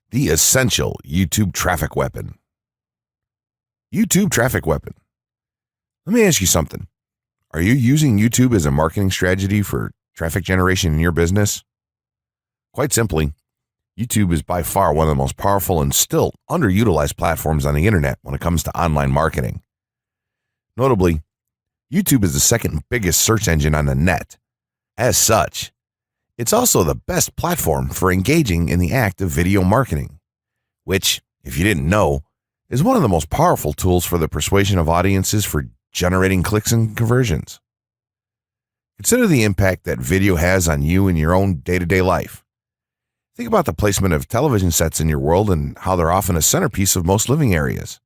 The essential YouTube traffic weapon. YouTube traffic weapon. Let me ask you something. Are you using YouTube as a marketing strategy for traffic generation in your business? Quite simply, YouTube is by far one of the most powerful and still underutilized platforms on the internet when it comes to online marketing. Notably, YouTube is the second biggest search engine on the net. As such, it's also the best platform for engaging in the act of video marketing, which, if you didn't know, is one of the most powerful tools for the persuasion of audiences for generating clicks and conversions. Consider the impact that video has on you in your own day-to-day life. Think about the placement of television sets in your world and how they're often a centerpiece of most living areas.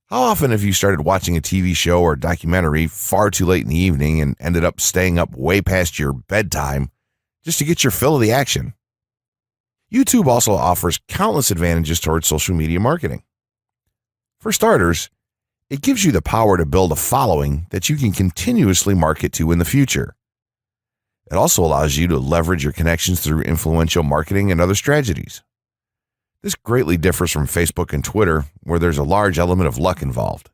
How often have you started watching a TV show or documentary far too late in the evening and ended up staying up way past your bedtime just to get your fill of the action? YouTube also offers countless advantages towards social media marketing. For starters, it gives you the power to build a following that you can continuously market to in the future. It also allows you to leverage your connections through influential marketing and other strategies. This greatly differs from Facebook and Twitter, where there's a large element of luck involved.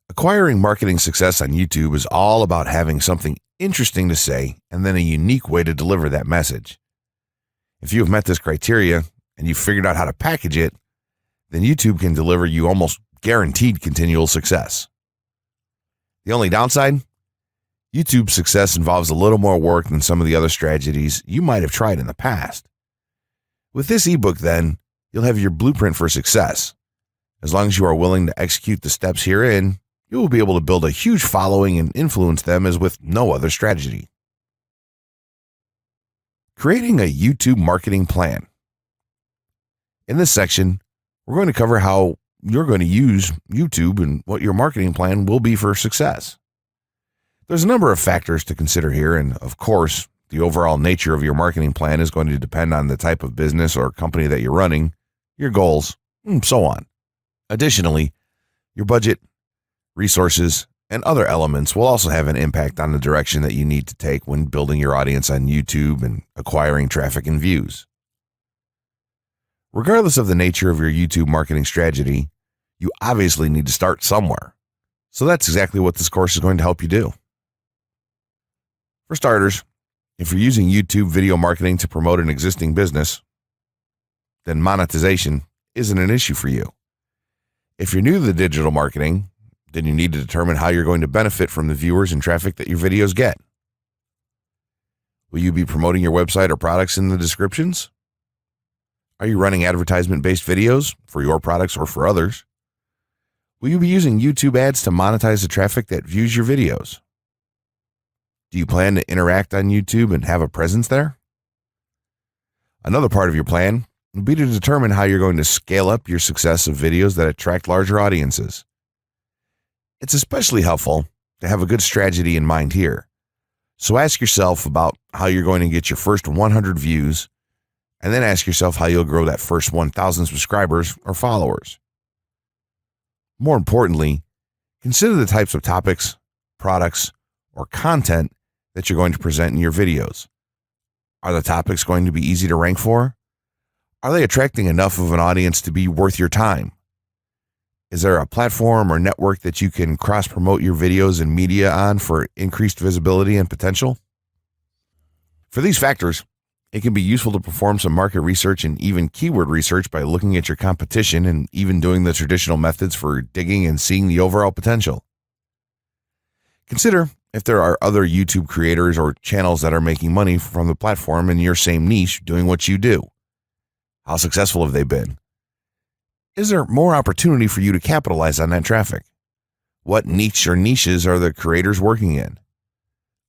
Acquiring marketing success on YouTube is all about having something interesting to say and then a unique way to deliver that message. If you have met this criteria and you've figured out how to package it, then YouTube can deliver you almost guaranteed continual success. The only downside? YouTube's success involves a little more work than some of the other strategies you might have tried in the past. With this ebook, then, you'll have your blueprint for success. As long as you are willing to execute the steps herein, you will be able to build a huge following and influence them as with no other strategy. Creating a YouTube marketing plan. In this section, we're going to cover how you're going to use YouTube and what your marketing plan will be for success. There's a number of factors to consider here, and of course, the overall nature of your marketing plan is going to depend on the type of business or company that you're running, your goals, and so on. Additionally, your budget, resources, and other elements will also have an impact on the direction that you need to take when building your audience on YouTube and acquiring traffic and views. Regardless of the nature of your YouTube marketing strategy, you obviously need to start somewhere. So that's exactly what this course is going to help you do. For starters, if you're using YouTube video marketing to promote an existing business, then monetization isn't an issue for you. If you're new to the digital marketing, then you need to determine how you're going to benefit from the viewers and traffic that your videos get. Will you be promoting your website or products in the descriptions? Are you running advertisement-based videos for your products or for others? Will you be using YouTube ads to monetize the traffic that views your videos? Do you plan to interact on YouTube and have a presence there? Another part of your plan would be to determine how you're going to scale up your success of videos that attract larger audiences. It's especially helpful to have a good strategy in mind here. So ask yourself about how you're going to get your first 100 views, and then ask yourself how you'll grow that first 1,000 subscribers or followers. More importantly, consider the types of topics, products, or content that you're going to present in your videos. Are the topics going to be easy to rank for? Are they attracting enough of an audience to be worth your time? Is there a platform or network that you can cross-promote your videos and media on for increased visibility and potential? For these factors, it can be useful to perform some market research and even keyword research by looking at your competition and even doing the traditional methods for digging and seeing the overall potential. Consider if there are other YouTube creators or channels that are making money from the platform in your same niche doing what you do. How successful have they been? Is there more opportunity for you to capitalize on that traffic? What niche or niches are the creators working in?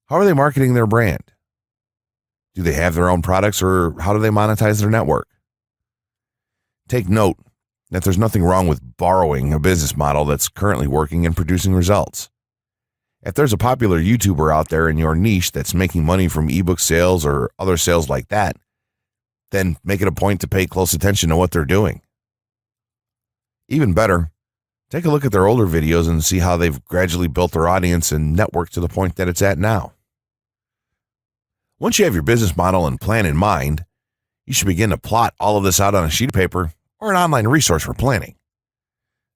How are they marketing their brand? Do they have their own products, or how do they monetize their network? Take note that there's nothing wrong with borrowing a business model that's currently working and producing results. If there's a popular YouTuber out there in your niche that's making money from ebook sales or other sales like that, then make it a point to pay close attention to what they're doing. Even better, take a look at their older videos and see how they've gradually built their audience and network to the point that it's at now. Once you have your business model and plan in mind, You should begin to plot all of this out on a sheet of paper or an online resource for planning.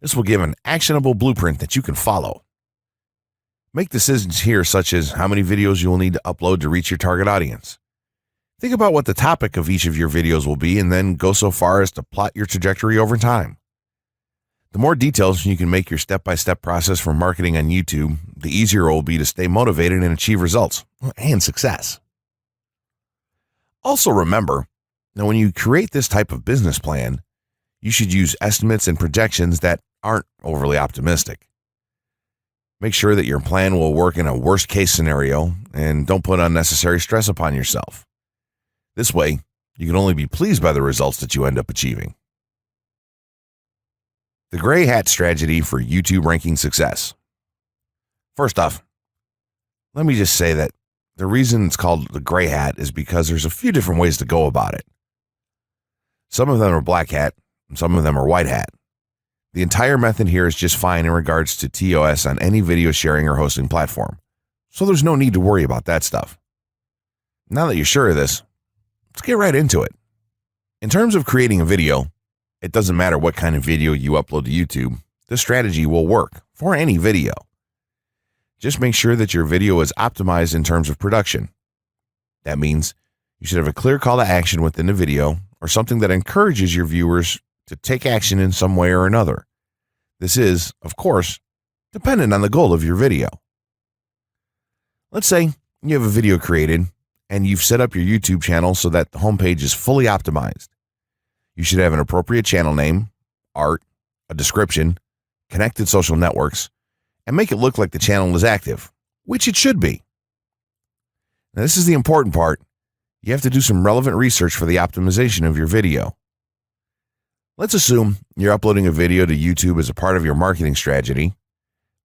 This will give an actionable blueprint that you can follow. Make decisions here, such as how many videos you will need to upload to reach your target audience. Think about what the topic of each of your videos will be, and then go so far as to plot your trajectory over time. The more details you can make your step-by-step process for marketing on YouTube, the easier it will be to stay motivated and achieve results and success. Also remember that when you create this type of business plan, you should use estimates and projections that aren't overly optimistic. Make sure that your plan will work in a worst-case scenario, and don't put unnecessary stress upon yourself. This way, you can only be pleased by the results that you end up achieving. The gray hat strategy for YouTube ranking success. First off, let me just say that the reason it's called the gray hat is because there's a few different ways to go about it. Some of them are black hat, and some of them are white hat. The entire method here is just fine in regards to TOS on any video sharing or hosting platform, so there's no need to worry about that stuff. Now that you're sure of this, let's get right into it. In terms of creating a video, it doesn't matter what kind of video you upload to YouTube, this strategy will work for any video. Just make sure that your video is optimized in terms of production. That means you should have a clear call to action within the video, or something that encourages your viewers to take action in some way or another. This is, of course, dependent on the goal of your video. Let's say you have a video created and you've set up your YouTube channel so that the homepage is fully optimized. You should have an appropriate channel name, art, a description, connected social networks, and make it look like the channel is active, which it should be. Now, this is the important part. You have to do some relevant research for the optimization of your video. Let's assume you're uploading a video to YouTube as a part of your marketing strategy,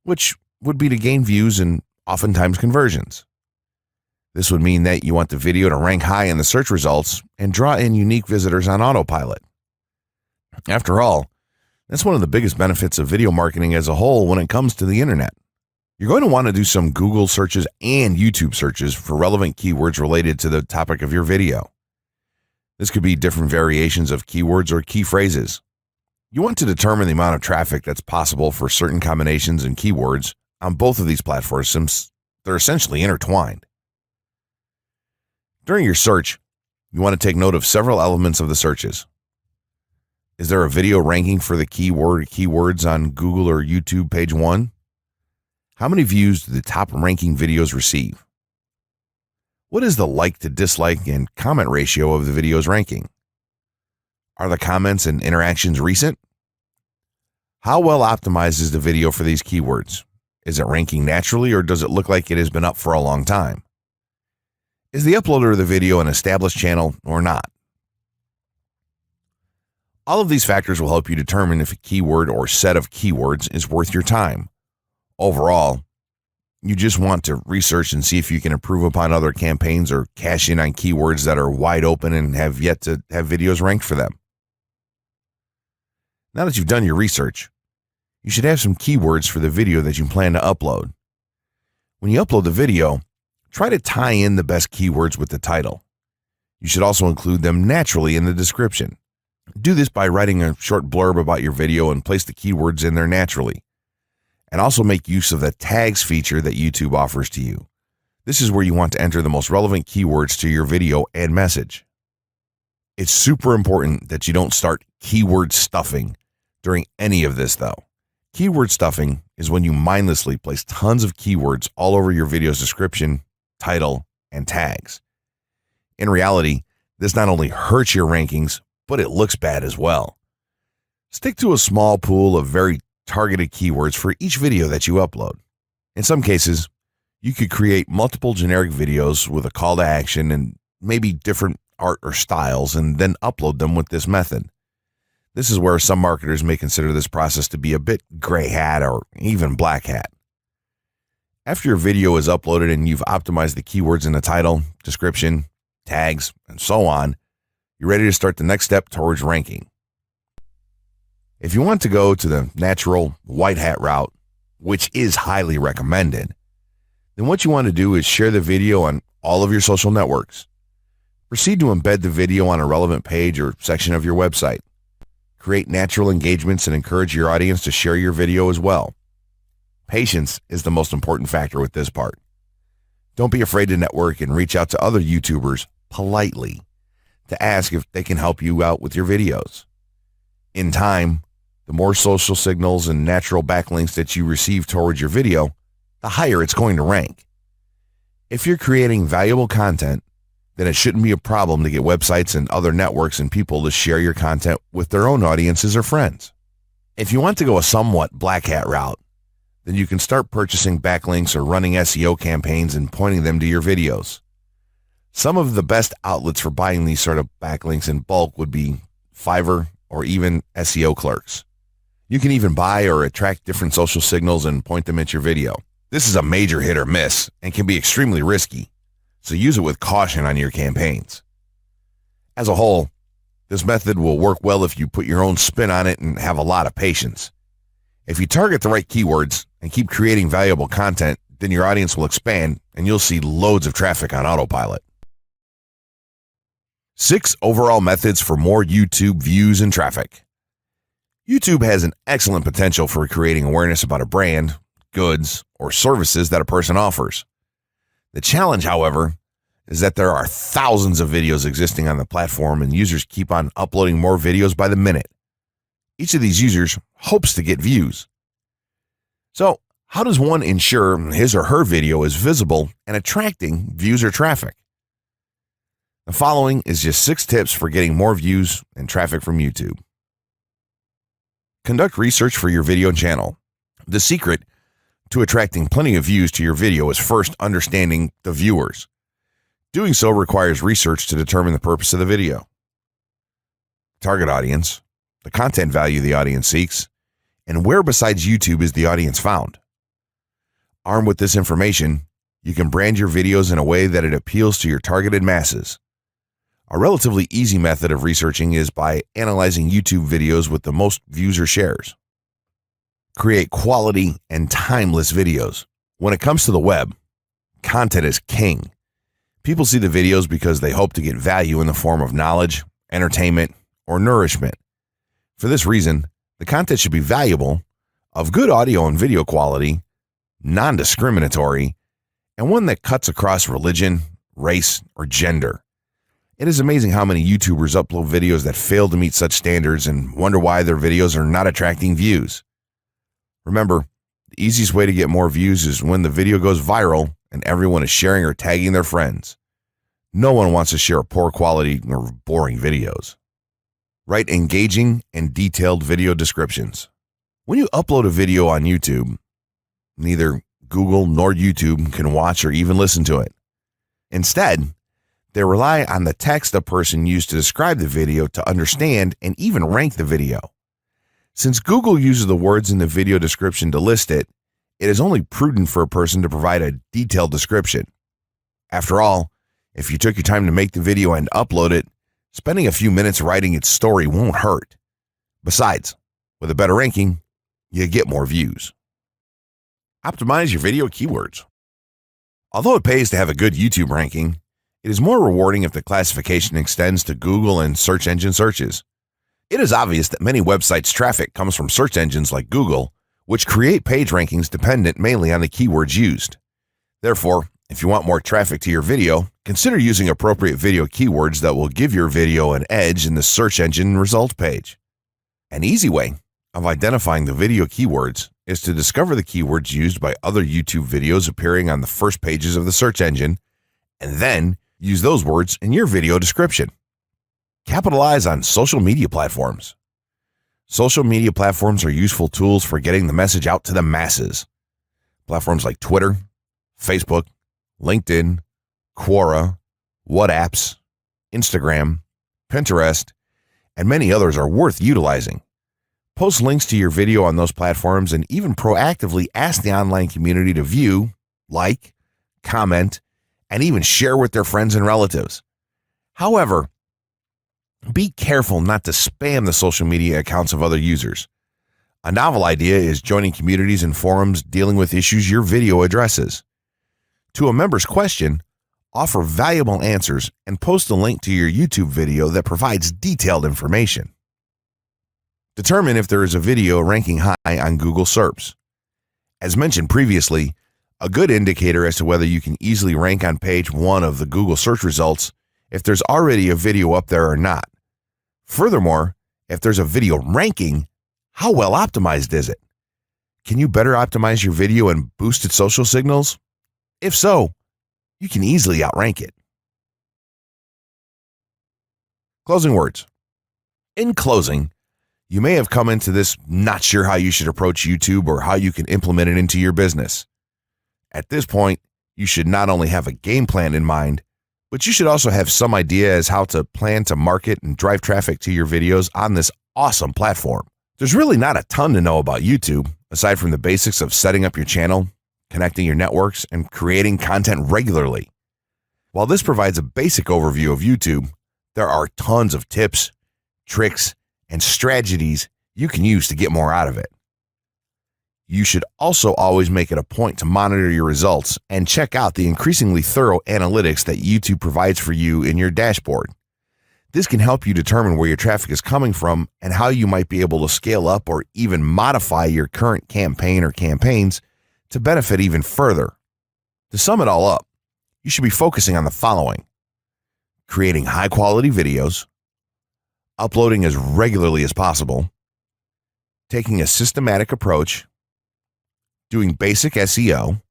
which would be to gain views and oftentimes conversions. This would mean that you want the video to rank high in the search results and draw in unique visitors on autopilot. After all, that's one of the biggest benefits of video marketing as a whole when it comes to the internet. You're going to want to do some Google searches and YouTube searches for relevant keywords related to the topic of your video. This could be different variations of keywords or key phrases. You want to determine the amount of traffic that's possible for certain combinations and keywords on both of these platforms, since they're essentially intertwined. During your search, you want to take note of several elements of the searches. Is there a video ranking for the keywords on Google or YouTube page 1? How many views do the top ranking videos receive? What is the like to dislike and comment ratio of the video's ranking? Are the comments and interactions recent? How well optimized is the video for these keywords? Is it ranking naturally, or does it look like it has been up for a long time? Is the uploader of the video an established channel or not? All of these factors will help you determine if a keyword or set of keywords is worth your time. Overall, you just want to research and see if you can improve upon other campaigns or cash in on keywords that are wide open and have yet to have videos ranked for them. Now that you've done your research, you should have some keywords for the video that you plan to upload. When you upload the video, try to tie in the best keywords with the title. You should also include them naturally in the description. Do this by writing a short blurb about your video and place the keywords in there naturally. And also make use of the tags feature that YouTube offers to you. This is where you want to enter the most relevant keywords to your video and message. It's super important that you don't start keyword stuffing during any of this, though. Keyword stuffing is when you mindlessly place tons of keywords all over your video's description, title, and tags. In reality, this not only hurts your rankings, but it looks bad as well. Stick to a small pool of very targeted keywords for each video that you upload. In some cases, you could create multiple generic videos with a call to action and maybe different art or styles, and then upload them with this method. This is where some marketers may consider this process to be a bit gray hat or even black hat. After your video is uploaded and you've optimized the keywords in the title, description, tags, and so on, you're ready to start the next step towards ranking. If you want to go to the natural white hat route, which is highly recommended, then what you want to do is share the video on all of your social networks. Proceed to embed the video on a relevant page or section of your website. Create natural engagements and encourage your audience to share your video as well. Patience is the most important factor with this part. Don't be afraid to network and reach out to other YouTubers politely to ask if they can help you out with your videos. In time, the more social signals and natural backlinks that you receive towards your video, the higher it's going to rank. If you're creating valuable content, then it shouldn't be a problem to get websites and other networks and people to share your content with their own audiences or friends. If you want to go a somewhat black hat route, then you can start purchasing backlinks or running SEO campaigns and pointing them to your videos. Some of the best outlets for buying these sort of backlinks in bulk would be Fiverr or even SEO clerks. You can even buy or attract different social signals and point them at your video. This is a major hit or miss and can be extremely risky, so use it with caution on your campaigns. As a whole, this method will work well if you put your own spin on it and have a lot of patience. If you target the right keywords and keep creating valuable content, then your audience will expand and you'll see loads of traffic on autopilot. 6 overall methods for more YouTube views and traffic. YouTube has an excellent potential for creating awareness about a brand, goods, or services that a person offers. The challenge, however, is that there are thousands of videos existing on the platform and users keep on uploading more videos by the minute. Each of these users hopes to get views. So, how does one ensure his or her video is visible and attracting views or traffic? The following is just 6 tips for getting more views and traffic from YouTube. Conduct research for your video channel. The secret to attracting plenty of views to your video is first understanding the viewers. Doing so requires research to determine the purpose of the video, target audience, the content value the audience seeks, and where besides YouTube is the audience found. Armed with this information, you can brand your videos in a way that it appeals to your targeted masses. A relatively easy method of researching is by analyzing YouTube videos with the most views or shares. Create quality and timeless videos. When it comes to the web, content is king. People see the videos because they hope to get value in the form of knowledge, entertainment, or nourishment. For this reason, the content should be valuable, of good audio and video quality, non-discriminatory, and one that cuts across religion, race, or gender. It is amazing how many YouTubers upload videos that fail to meet such standards and wonder why their videos are not attracting views. Remember, the easiest way to get more views is when the video goes viral and everyone is sharing or tagging their friends. No one wants to share poor quality or boring videos. Write engaging and detailed video descriptions. When you upload a video on YouTube, neither Google nor YouTube can watch or even listen to it. Instead, they rely on the text a person used to describe the video to understand and even rank the video. Since Google uses the words in the video description to list it, it is only prudent for a person to provide a detailed description. After all, if you took your time to make the video and upload it, spending a few minutes writing its story won't hurt. Besides, with a better ranking, you get more views. Optimize your video keywords. Although it pays to have a good YouTube ranking, it is more rewarding if the classification extends to Google and search engine searches. It is obvious that many websites' traffic comes from search engines like Google, which create page rankings dependent mainly on the keywords used. Therefore, if you want more traffic to your video, consider using appropriate video keywords that will give your video an edge in the search engine results page. An easy way of identifying the video keywords is to discover the keywords used by other YouTube videos appearing on the first pages of the search engine, and then use those words in your video description. Capitalize on social media platforms. Social media platforms are useful tools for getting the message out to the masses. Platforms like Twitter, Facebook, LinkedIn, Quora, WhatsApp, Instagram, Pinterest, and many others are worth utilizing. Post links to your video on those platforms and even proactively ask the online community to view, like, comment, and even share with their friends and relatives. However, be careful not to spam the social media accounts of other users. A novel idea is joining communities and forums dealing with issues your video addresses. To a member's question, offer valuable answers, and post a link to your YouTube video that provides detailed information. Determine if there is a video ranking high on Google SERPs. As mentioned previously, a good indicator as to whether you can easily rank on page 1 of the Google search results if there's already a video up there or not. Furthermore, if there's a video ranking, how well optimized is it? Can you better optimize your video and boost its social signals? If so, you can easily outrank it. Closing words. In closing, you may have come into this not sure how you should approach YouTube or how you can implement it into your business. At this point, you should not only have a game plan in mind, but you should also have some idea as how to plan to market and drive traffic to your videos on this awesome platform. There's really not a ton to know about YouTube, aside from the basics of setting up your channel, connecting your networks, and creating content regularly. While this provides a basic overview of YouTube, there are tons of tips, tricks, and strategies you can use to get more out of it. You should also always make it a point to monitor your results and check out the increasingly thorough analytics that YouTube provides for you in your dashboard. This can help you determine where your traffic is coming from and how you might be able to scale up or even modify your current campaign or campaigns to benefit even further. To sum it all up, you should be focusing on the following: creating high-quality videos, uploading as regularly as possible, taking a systematic approach, doing basic SEO,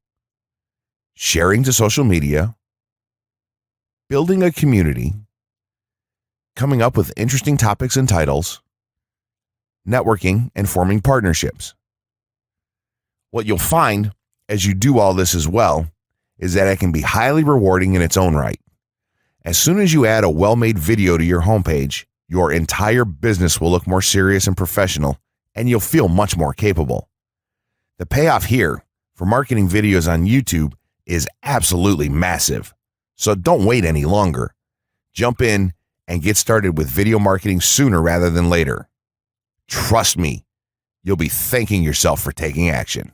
sharing to social media, building a community, coming up with interesting topics and titles, networking, and forming partnerships. What you'll find as you do all this as well is that it can be highly rewarding in its own right. As soon as you add a well-made video to your homepage, your entire business will look more serious and professional, and you'll feel much more capable. The payoff here for marketing videos on YouTube is absolutely massive. So don't wait any longer. Jump in and get started with video marketing sooner rather than later. Trust me, you'll be thanking yourself for taking action.